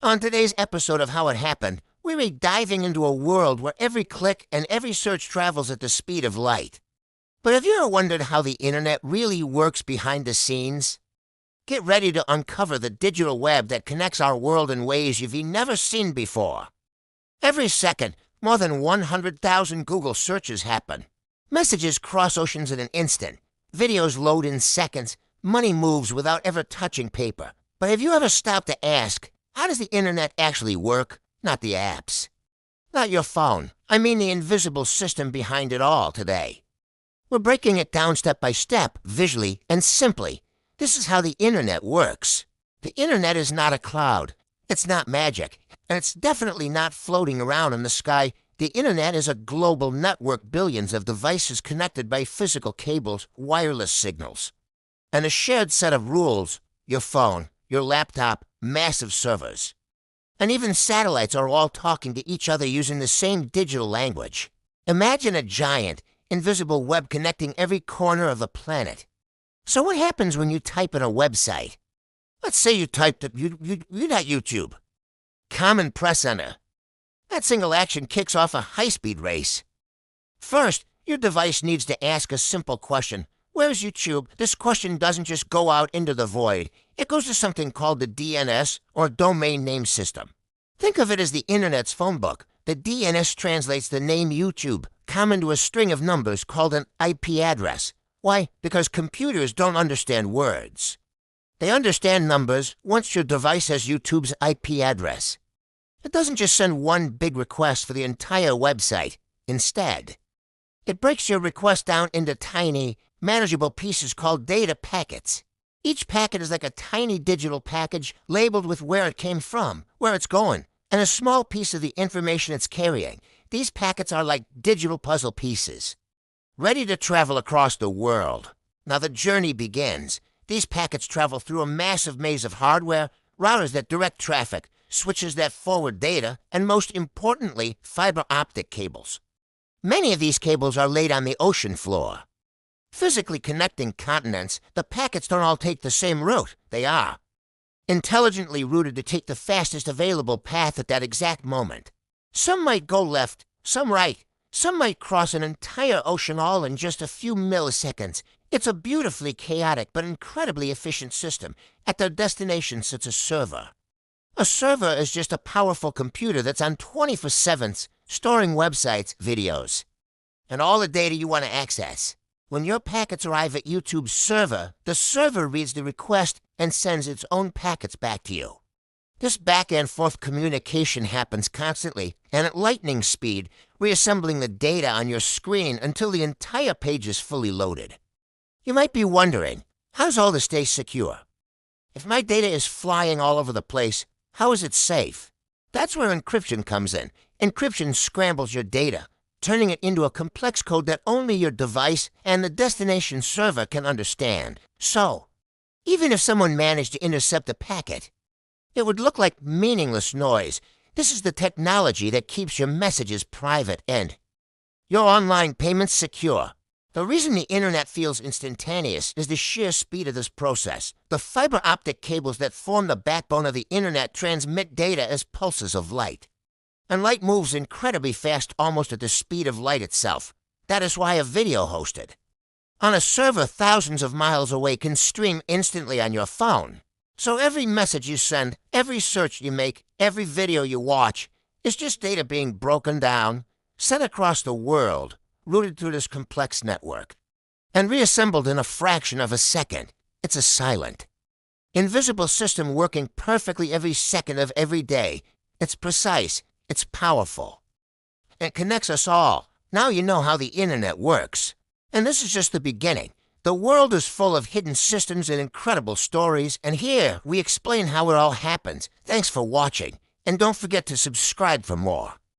On today's episode of How It Happened, we'll be diving into a world where every click and every search travels at the speed of light. But have you ever wondered how the internet really works behind the scenes? Get ready to uncover the digital web that connects our world in ways you've never seen before. Every second, more than 100,000 Google searches happen. Messages cross oceans in an instant. Videos load in seconds. Money moves without ever touching paper. But have you ever stopped to ask, how does the internet actually work? Not the apps. Not your phone. I mean the invisible system behind it all today. We're breaking it down step by step, visually and simply. This is how the internet works. The internet is not a cloud. It's not magic. And it's definitely not floating around in the sky. The internet is a global network, billions of devices connected by physical cables, wireless signals, and a shared set of rules. Your phone, your laptop, massive servers. And even satellites are all talking to each other using the same digital language. Imagine a giant, invisible web connecting every corner of the planet. So what happens when you type in a website? Let's say you typed at YouTube. Common press enter. That single action kicks off a high-speed race. First, your device needs to ask a simple question. Where's YouTube? This question doesn't just go out into the void. It goes to something called the DNS, or Domain Name System. Think of it as the internet's phone book. The DNS translates the name YouTube, common to a string of numbers called an IP address. Why? Because computers don't understand words. They understand numbers once your device has YouTube's IP address. It doesn't just send one big request for the entire website. Instead, it breaks your request down into tiny, manageable pieces called data packets. Each packet is like a tiny digital package labeled with where it came from, where it's going, and a small piece of the information it's carrying. These packets are like digital puzzle pieces, ready to travel across the world. Now the journey begins. These packets travel through a massive maze of hardware, routers that direct traffic, switches that forward data, and most importantly, fiber optic cables. Many of these cables are laid on the ocean floor. Physically connecting continents, the packets don't all take the same route. They are intelligently routed to take the fastest available path at that exact moment. Some might go left, some right. Some might cross an entire ocean all in just a few milliseconds. It's a beautifully chaotic but incredibly efficient system. At their destination sits a server. A server is just a powerful computer that's on 24/7, storing websites, videos, and all the data you want to access. When your packets arrive at YouTube's server, the server reads the request and sends its own packets back to you. This back-and-forth communication happens constantly and at lightning speed, reassembling the data on your screen until the entire page is fully loaded. You might be wondering, how does all this stay secure? If my data is flying all over the place, how is it safe? That's where encryption comes in. Encryption scrambles your data, turning it into a complex code that only your device and the destination server can understand. So, even if someone managed to intercept the packet, it would look like meaningless noise. This is the technology that keeps your messages private and your online payments secure. The reason the internet feels instantaneous is the sheer speed of this process. The fiber optic cables that form the backbone of the internet transmit data as pulses of light. And light moves incredibly fast, almost at the speed of light itself. That is why a video hosted on a server thousands of miles away can stream instantly on your phone. So every message you send, every search you make, every video you watch is just data being broken down, sent across the world, routed through this complex network, and reassembled in a fraction of a second. It's a silent, invisible system working perfectly every second of every day. It's precise. It's powerful. It connects us all. Now you know how the internet works. And this is just the beginning. The world is full of hidden systems and incredible stories, and here we explain how it all happens. Thanks for watching, and don't forget to subscribe for more.